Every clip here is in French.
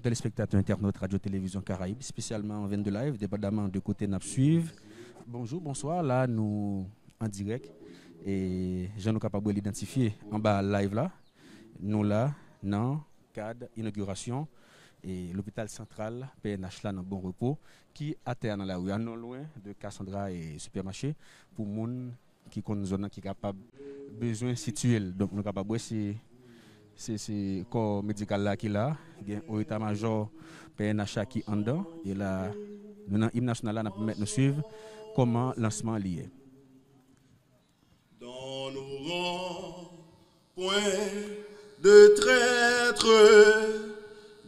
téléspectateurs, internautes, radio-télévision Caraïbes, spécialement en 22 live, dépendamment de côté NAP suivre. Bonjour, bonsoir, là nous en direct et je nous capable d'identifier en bas live là, nous là, dans cadre inauguration et l'hôpital central PNH là dans bon repos qui atterre dans la rue, non loin de Cassandra et supermarché pour moun qui connaît zone qui capable besoin situé. Donc nous capable c'est corps médical là qui là, il au état-major PNH qui en dedans et là nous dans hymne national là nous mettre nous suivre comment lancement lié. Dans nos rangs, point de traître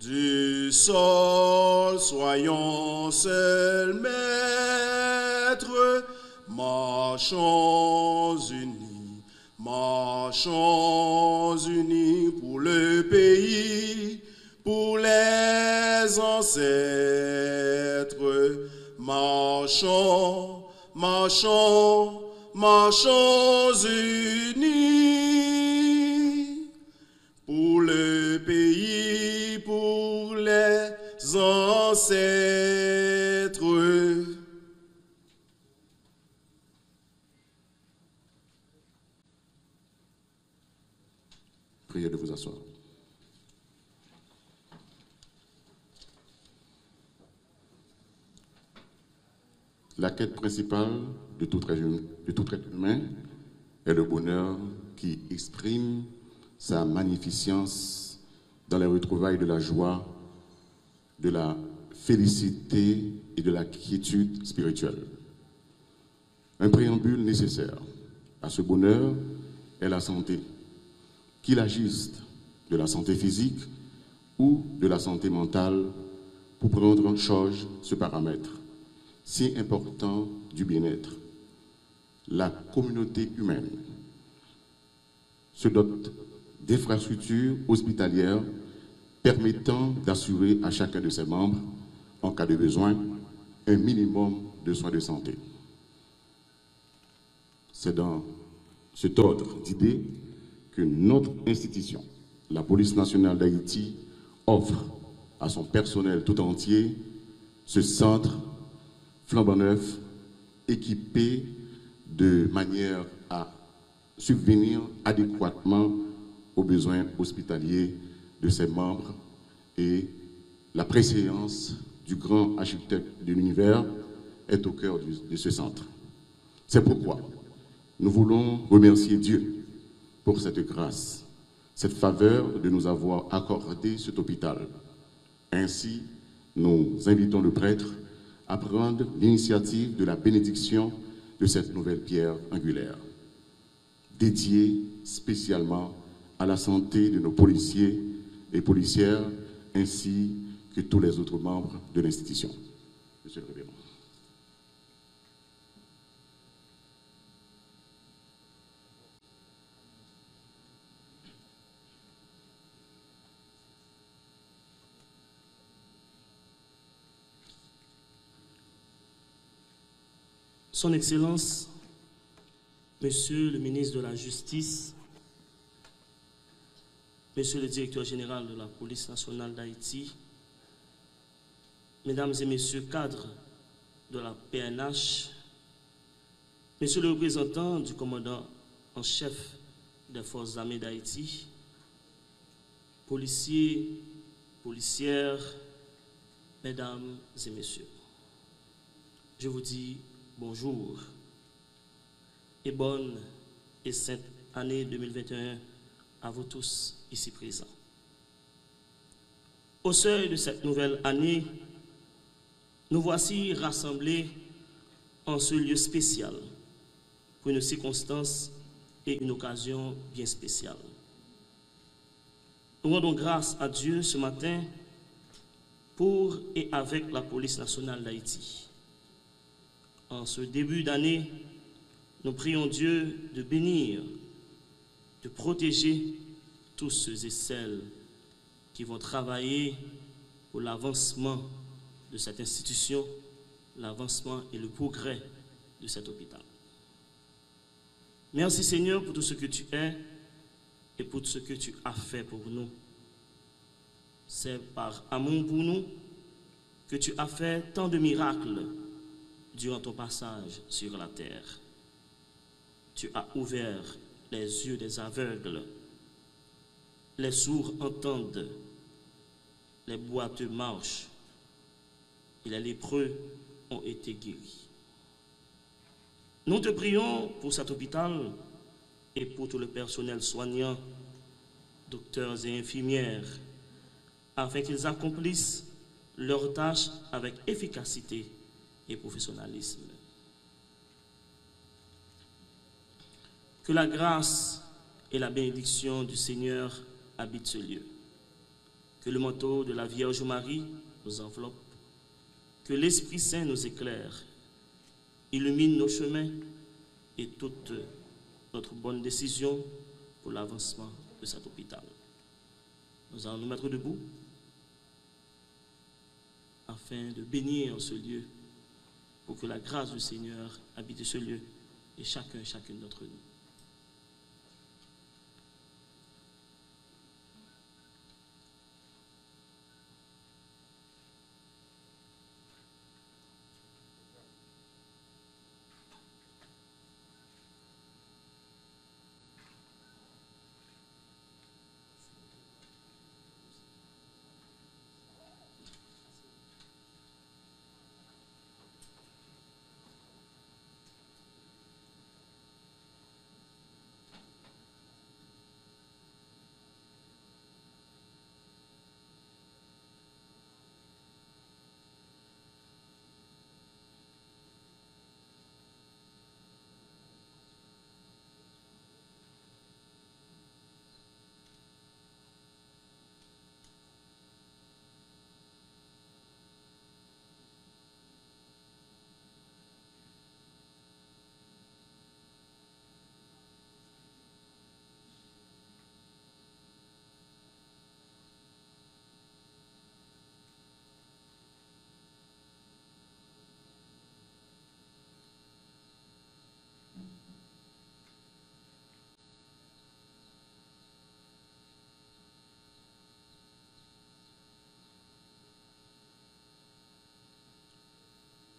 du sol, soyons seuls maîtres, marchons unis pour le pays, pour les ancêtres, marchons unis pour le pays, pour les ancêtres. Priez de vous asseoir. La quête principale de tout être humain est le bonheur qui exprime sa magnificence dans les retrouvailles de la joie, de la félicité et de la quiétude spirituelle. Un préambule nécessaire à ce bonheur est la santé, qu'il agisse de la santé physique ou de la santé mentale pour prendre en charge ce paramètre si important du bien-être. La communauté humaine se dote d'infrastructures hospitalières permettant d'assurer à chacun de ses membres, en cas de besoin, un minimum de soins de santé. C'est dans cet ordre d'idées que notre institution, la Police nationale d'Haïti, offre à son personnel tout entier ce centre flambant neuf, équipé de manière à subvenir adéquatement aux besoins hospitaliers de ses membres, et la préséance du grand architecte de l'univers est au cœur de ce centre. C'est pourquoi nous voulons remercier Dieu pour cette grâce, cette faveur de nous avoir accordé cet hôpital. Ainsi, nous invitons le prêtre à prendre l'initiative de la bénédiction de cette nouvelle pierre angulaire, dédiée spécialement à la santé de nos policiers et policières, ainsi que tous les autres membres de l'institution. Monsieur le Révérend. Son Excellence, Monsieur le ministre de la Justice, Monsieur le directeur général de la Police nationale d'Haïti, Mesdames et Messieurs cadres de la PNH, Monsieur le représentant du commandant en chef des forces armées d'Haïti, policiers, policières, Mesdames et Messieurs, je vous dis bonjour et bonne et sainte année 2021 à vous tous ici présents. Au seuil de cette nouvelle année, nous voici rassemblés en ce lieu spécial pour une circonstance et une occasion bien spéciale. Nous rendons grâce à Dieu ce matin pour et avec la Police nationale d'Haïti. En ce début d'année, nous prions Dieu de bénir, de protéger tous ceux et celles qui vont travailler pour l'avancement de cette institution, l'avancement et le progrès de cet hôpital. Merci Seigneur pour tout ce que tu es et pour tout ce que tu as fait pour nous. C'est par amour pour nous que tu as fait tant de miracles durant ton passage sur la terre. Tu as ouvert les yeux des aveugles, les sourds entendent, les boiteux marchent et les lépreux ont été guéris. Nous te prions pour cet hôpital et pour tout le personnel soignant, docteurs et infirmières, afin qu'ils accomplissent leurs tâches avec efficacité et professionnalisme. Que la grâce et la bénédiction du Seigneur habitent ce lieu. Que le manteau de la Vierge Marie nous enveloppe. Que l'Esprit Saint nous éclaire, illumine nos chemins et toute notre bonne décision pour l'avancement de cet hôpital. Nous allons nous mettre debout afin de bénir ce lieu pour que la grâce du Seigneur habite ce lieu et chacune d'entre nous.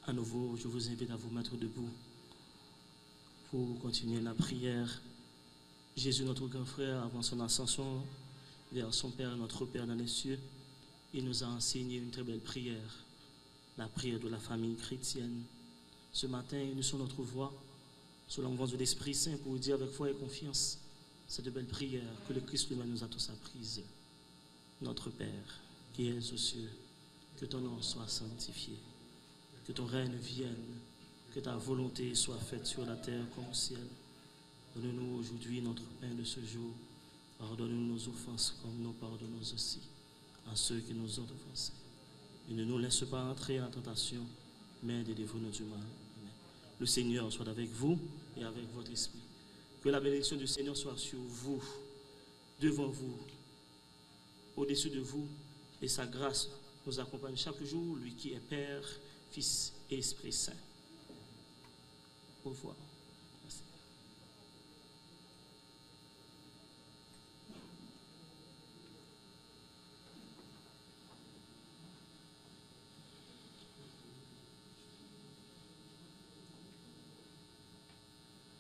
À nouveau, je vous invite à vous mettre debout pour continuer la prière. Jésus, notre grand frère, avant son ascension vers son Père, notre Père dans les cieux, il nous a enseigné une très belle prière, la prière de la famille chrétienne. Ce matin, unissons notre voix sous l'envoi de l'Esprit Saint pour dire avec foi et confiance cette belle prière que le Christ lui-même nous a tous apprise. Notre Père, qui es aux cieux, que ton nom soit sanctifié. Que ton règne vienne, que ta volonté soit faite sur la terre comme au ciel. Donne-nous aujourd'hui notre pain de ce jour. Pardonne-nous nos offenses comme nous pardonnons aussi à ceux qui nous ont offensés. Et ne nous laisse pas entrer en tentation, mais délivre-nous du mal. Amen. Le Seigneur soit avec vous et avec votre esprit. Que la bénédiction du Seigneur soit sur vous, devant vous, au-dessus de vous, et sa grâce nous accompagne chaque jour, lui qui est Père, Fils et Esprit Saint. Au revoir. Merci.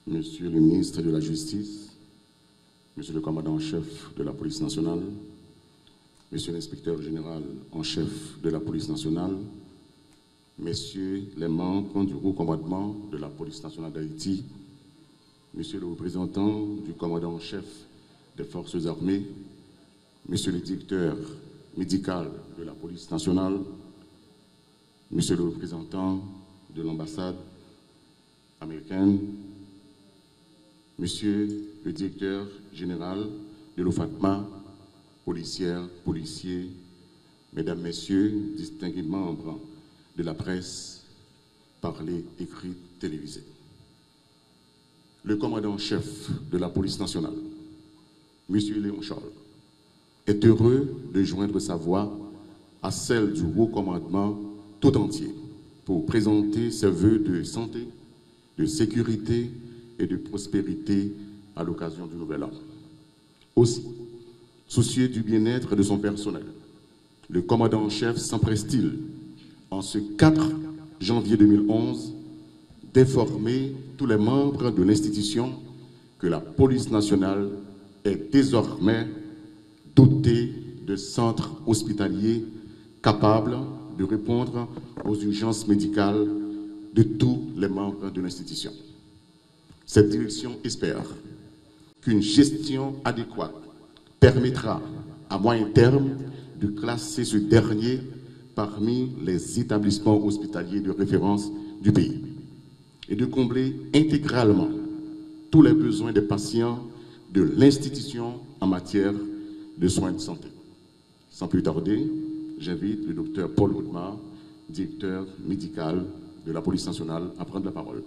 Monsieur le ministre de la Justice, Monsieur le commandant en chef de la police nationale, Monsieur l'inspecteur général en chef de la police nationale, Messieurs les membres du haut commandement de la police nationale d'Haïti, Monsieur le représentant du commandant en chef des forces armées, Monsieur le directeur médical de la police nationale, Monsieur le représentant de l'ambassade américaine, Monsieur le directeur général de l'OFATMA, policières, policiers, Mesdames, Messieurs, distingués membres de la presse, parlée, écrite, télévisée. Le commandant-chef de la police nationale, M. Léon Charles, est heureux de joindre sa voix à celle du haut commandement tout entier pour présenter ses vœux de santé, de sécurité et de prospérité à l'occasion du Nouvel An. Aussi, soucieux du bien-être de son personnel, le commandant en chef s'empresse-t-il, en ce 4 janvier 2011, d'informer tous les membres de l'institution que la police nationale est désormais dotée de centres hospitaliers capables de répondre aux urgences médicales de tous les membres de l'institution. Cette direction espère qu'une gestion adéquate permettra à moyen terme de classer ce dernier parmi les établissements hospitaliers de référence du pays et de combler intégralement tous les besoins des patients de l'institution en matière de soins de santé. Sans plus tarder, j'invite le docteur Paul Goudmar, directeur médical de la police nationale, à prendre la parole.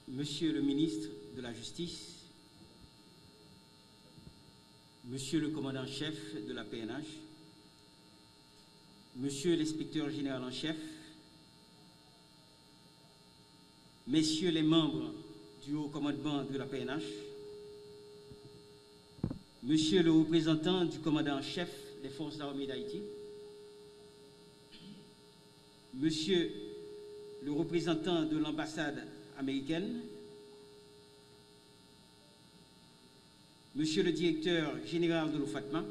Monsieur le ministre de la Justice, Monsieur le commandant-chef de la PNH, Monsieur l'inspecteur général en chef, Messieurs les membres du haut commandement de la PNH, Monsieur le représentant du commandant en chef des forces armées d'Haïti, Monsieur le représentant de l'ambassade américaine, Monsieur le directeur général de l'OFATMA,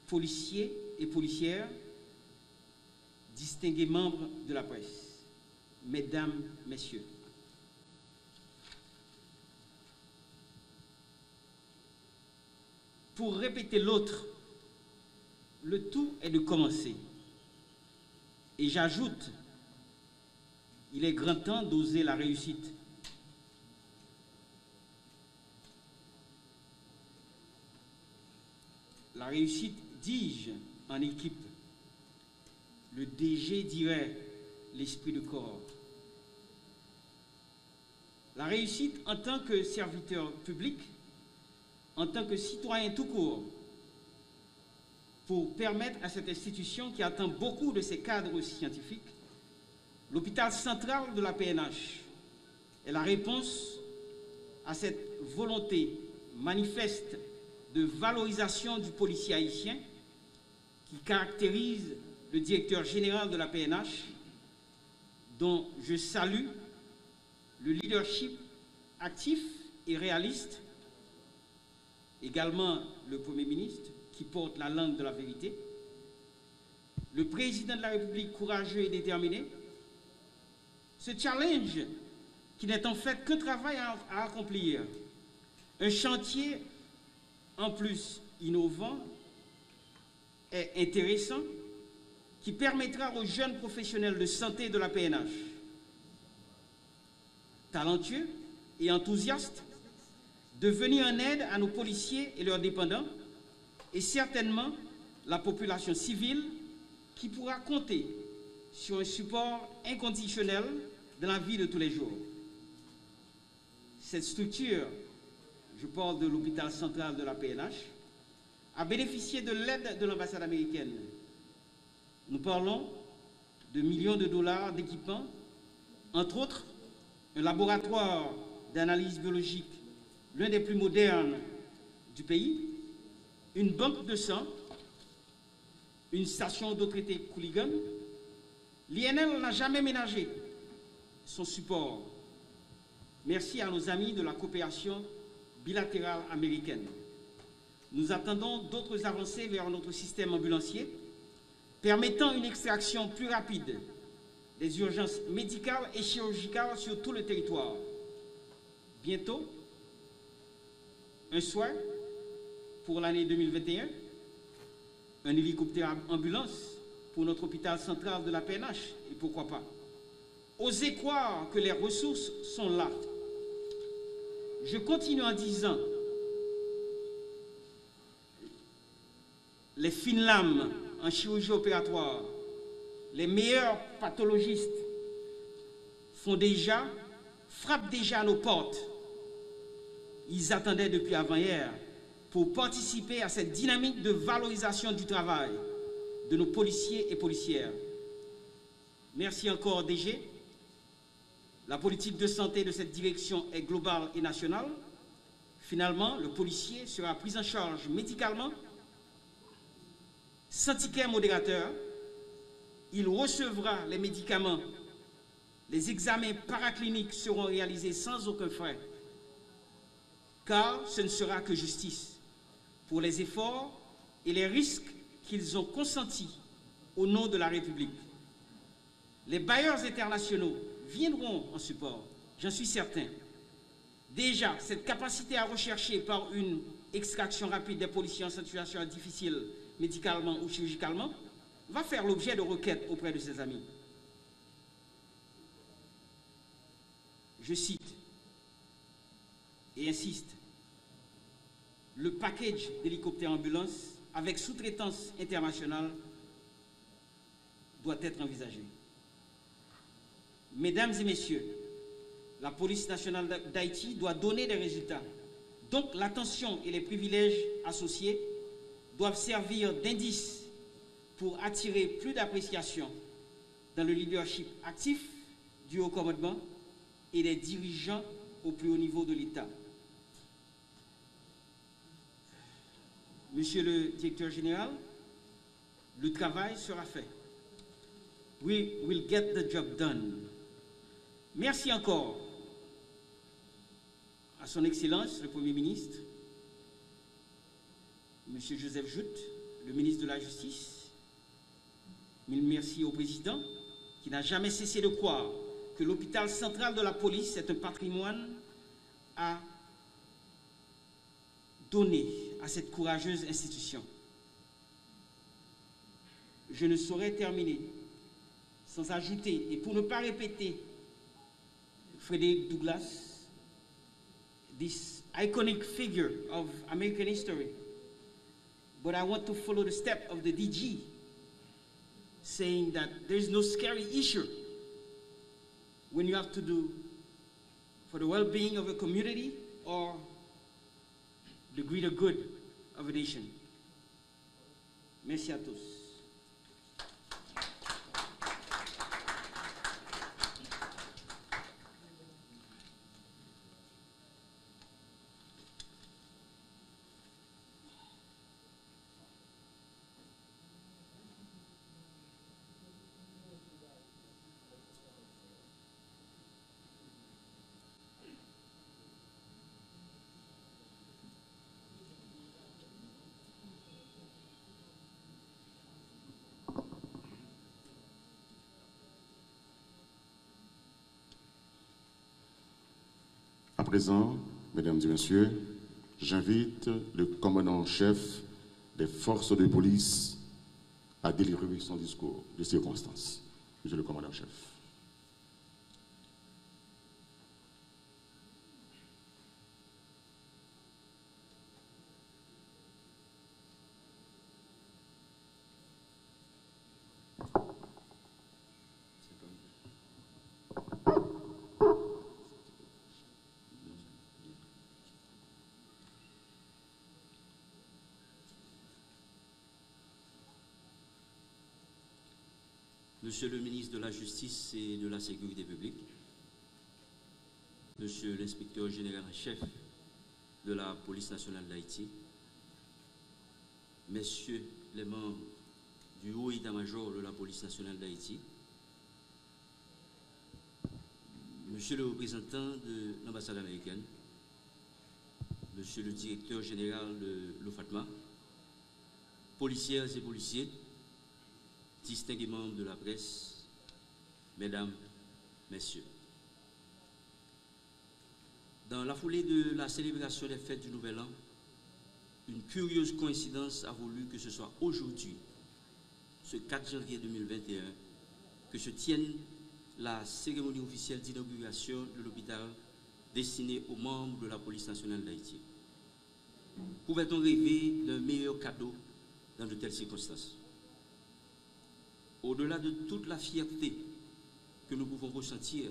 policiers et policières, distingués membres de la presse, Mesdames, Messieurs. Pour répéter l'autre, le tout est de commencer. Et j'ajoute, il est grand temps d'oser la réussite. La réussite, dis-je, en équipe. Le DG dirait l'esprit de corps. La réussite en tant que serviteur public, en tant que citoyen tout court, pour permettre à cette institution qui attend beaucoup de ses cadres scientifiques, l'hôpital central de la PNH est la réponse à cette volonté manifeste de valorisation du policier haïtien qui caractérise le directeur général de la PNH, dont je salue le leadership actif et réaliste, également le Premier ministre qui porte la langue de la vérité, le président de la République courageux et déterminé. Ce challenge, qui n'est en fait qu'un travail à accomplir, un chantier en plus innovant et intéressant, qui permettra aux jeunes professionnels de santé de la PNH, talentueux et enthousiastes, de venir en aide à nos policiers et leurs dépendants, et certainement la population civile qui pourra compter sur un support inconditionnel dans la vie de tous les jours. Cette structure, je parle de l'hôpital central de la PNH, a bénéficié de l'aide de l'ambassade américaine. Nous parlons de millions de dollars d'équipements, entre autres un laboratoire d'analyse biologique, l'un des plus modernes du pays, une banque de sang, une station d'eau traitée Couligan. L'INL n'a jamais ménagé son support. Merci à nos amis de la coopération bilatérale américaine. Nous attendons d'autres avancées vers notre système ambulancier, permettant une extraction plus rapide des urgences médicales et chirurgicales sur tout le territoire. Bientôt, un soin, pour l'année 2021, un hélicoptère ambulance pour notre hôpital central de la PNH, et pourquoi pas. Osez croire que les ressources sont là. Je continue en disant, les fines lames en chirurgie opératoire, les meilleurs pathologistes frappent déjà à nos portes. Ils attendaient depuis avant-hier pour participer à cette dynamique de valorisation du travail de nos policiers et policières. Merci encore, DG. La politique de santé de cette direction est globale et nationale. Finalement, le policier sera pris en charge médicalement, sans ticket modérateur. Il recevra les médicaments. Les examens paracliniques seront réalisés sans aucun frais, car ce ne sera que justice pour les efforts et les risques qu'ils ont consentis au nom de la République. Les bailleurs internationaux viendront en support, j'en suis certain. Déjà, cette capacité à rechercher par une extraction rapide des policiers en situation difficile, médicalement ou chirurgicalement, va faire l'objet de requêtes auprès de ses amis. Je cite et insiste, le package d'hélicoptères ambulance avec sous-traitance internationale doit être envisagé. Mesdames et messieurs, la police nationale d'Haïti doit donner des résultats. Donc l'attention et les privilèges associés doivent servir d'indice pour attirer plus d'appréciation dans le leadership actif du haut commandement et des dirigeants au plus haut niveau de l'État. Monsieur le directeur général, le travail sera fait. We will get the job done. Merci encore à son Excellence, le Premier ministre, Monsieur Joseph Jout, le ministre de la Justice. Mille merci au Président, qui n'a jamais cessé de croire que l'hôpital central de la police est un patrimoine à donner à cette courageuse institution. Je ne saurais terminer sans ajouter, et pour ne pas répéter Frederick Douglass, this iconic figure of American history, but I want to follow the step of the DG, saying that there is no scary issue when you have to do for the well-being of a community or the greater good of a nation. Merci à tous. À présent, mesdames et messieurs, j'invite le commandant-chef des forces de police à délivrer son discours de circonstance. Monsieur le commandant-chef. Monsieur le ministre de la Justice et de la Sécurité publique, Monsieur l'inspecteur général en chef de la Police nationale d'Haïti, Messieurs les membres du haut état-major de la Police nationale d'Haïti, Monsieur le représentant de l'ambassade américaine, Monsieur le directeur général de l'OFATMA, policières et policiers, distingués membres de la presse, Mesdames, Messieurs. Dans la foulée de la célébration des fêtes du Nouvel An, une curieuse coïncidence a voulu que ce soit aujourd'hui, ce 4 janvier 2021, que se tienne la cérémonie officielle d'inauguration de l'hôpital destiné aux membres de la police nationale d'Haïti. Pouvait-on rêver d'un meilleur cadeau dans de telles circonstances? Au-delà de toute la fierté que nous pouvons ressentir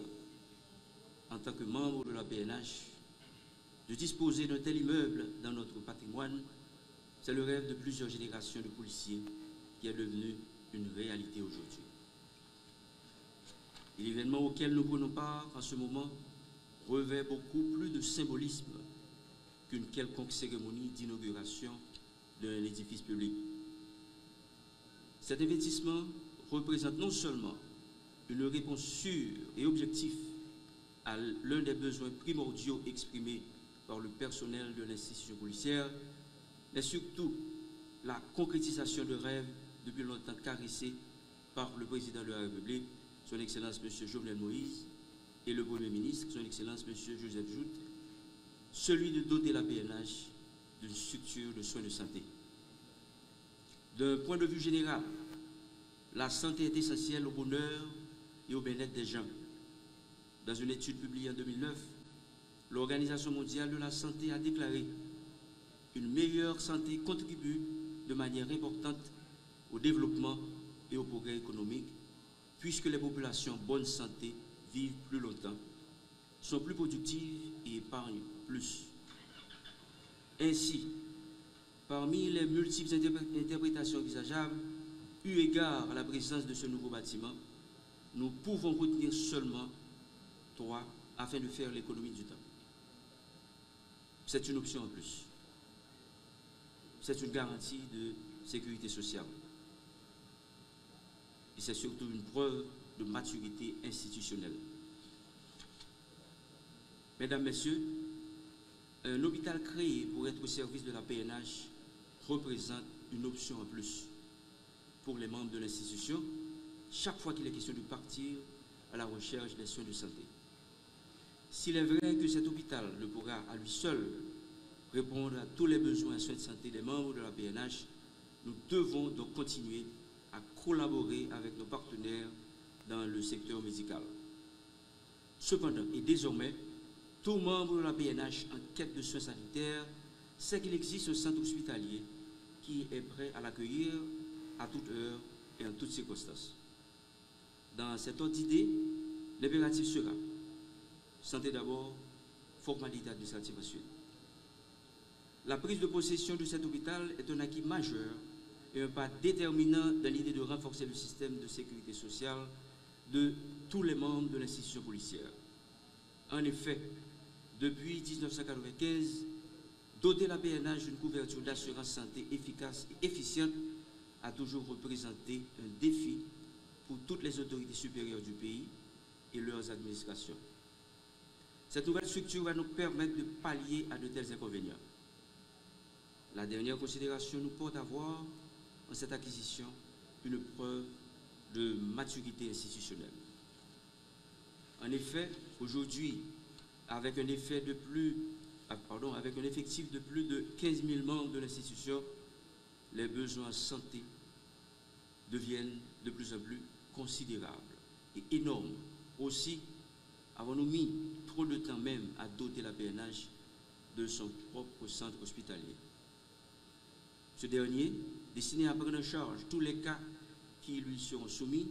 en tant que membres de la PNH, de disposer d'un tel immeuble dans notre patrimoine, c'est le rêve de plusieurs générations de policiers qui est devenu une réalité aujourd'hui. Et l'événement auquel nous prenons part en ce moment revêt beaucoup plus de symbolisme qu'une quelconque cérémonie d'inauguration d'un édifice public. Cet investissement représente non seulement une réponse sûre et objective à l'un des besoins primordiaux exprimés par le personnel de l'institution policière, mais surtout la concrétisation de rêves depuis longtemps caressés par le président de la République, son Excellence M. Jovenel Moïse, et le Premier ministre, son Excellence M. Joseph Jout, celui de doter la PNH d'une structure de soins de santé. D'un point de vue général, la santé est essentielle au bonheur et au bien-être des gens. Dans une étude publiée en 2009, l'Organisation mondiale de la santé a déclaré qu'une meilleure santé contribue de manière importante au développement et au progrès économique, puisque les populations en bonne santé vivent plus longtemps, sont plus productives et épargnent plus. Ainsi, parmi les multiples interprétations envisageables, eu égard à la présence de ce nouveau bâtiment, nous pouvons retenir seulement 3 afin de faire l'économie du temps. C'est une option en plus. C'est une garantie de sécurité sociale. Et c'est surtout une preuve de maturité institutionnelle. Mesdames, Messieurs, un hôpital créé pour être au service de la PNH représente une option en plus pour les membres de l'institution, chaque fois qu'il est question de partir à la recherche des soins de santé. S'il est vrai que cet hôpital ne pourra à lui seul répondre à tous les besoins en soins de santé des membres de la PNH, nous devons donc continuer à collaborer avec nos partenaires dans le secteur médical. Cependant, et désormais, tout membre de la PNH en quête de soins sanitaires sait qu'il existe un centre hospitalier qui est prêt à l'accueillir à toute heure et en toutes circonstances. Dans cet ordre d'idée, l'impératif sera santé d'abord, formalité administrative ensuite. La prise de possession de cet hôpital est un acquis majeur et un pas déterminant dans l'idée de renforcer le système de sécurité sociale de tous les membres de l'institution policière. En effet, depuis 1995, doter la PNH d'une couverture d'assurance santé efficace et efficiente a toujours représenté un défi pour toutes les autorités supérieures du pays et leurs administrations. Cette nouvelle structure va nous permettre de pallier à de tels inconvénients. La dernière considération nous porte à voir en cette acquisition une preuve de maturité institutionnelle. En effet, aujourd'hui, avec un effectif de plus de 15 000 membres de l'institution, les besoins en santé deviennent de plus en plus considérables et énormes. Aussi, avons-nous mis trop de temps même à doter la PNH de son propre centre hospitalier. Ce dernier, destiné à prendre en charge tous les cas qui lui seront soumis,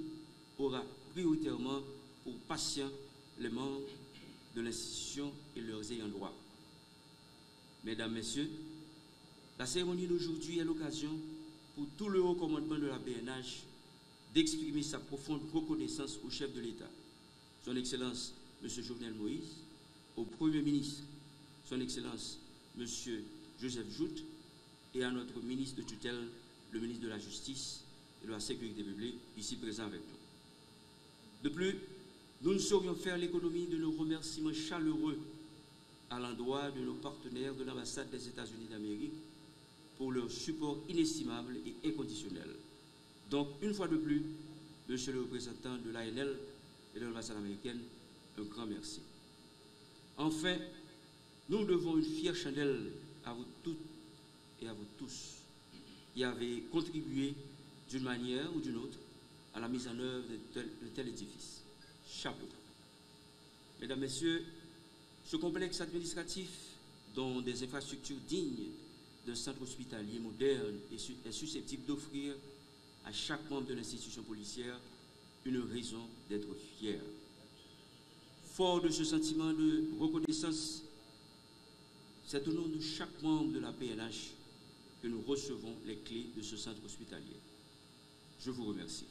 aura prioritairement pour patients les membres de l'institution et leurs ayants droit. Mesdames, Messieurs, la cérémonie d'aujourd'hui est l'occasion pour tout le haut commandement de la PNH d'exprimer sa profonde reconnaissance au chef de l'État, son Excellence M. Jovenel Moïse, au Premier ministre, son Excellence M. Joseph Jout, et à notre ministre de tutelle, le ministre de la Justice et de la Sécurité publique, ici présent avec nous. De plus, nous ne saurions faire l'économie de nos remerciements chaleureux à l'endroit de nos partenaires de l'ambassade des États-Unis d'Amérique pour leur support inestimable et inconditionnel. Donc, une fois de plus, Monsieur le représentant de l'ANL et de l'ambassade américaine, un grand merci. Enfin, nous devons une fière chandelle à vous toutes et à vous tous qui avez contribué d'une manière ou d'une autre à la mise en œuvre de tel édifice. Chapeau. Mesdames, Messieurs, ce complexe administratif, dont des infrastructures dignes d'un centre hospitalier moderne est susceptible d'offrir à chaque membre de l'institution policière une raison d'être fier. Fort de ce sentiment de reconnaissance, c'est au nom de chaque membre de la PNH que nous recevons les clés de ce centre hospitalier. Je vous remercie.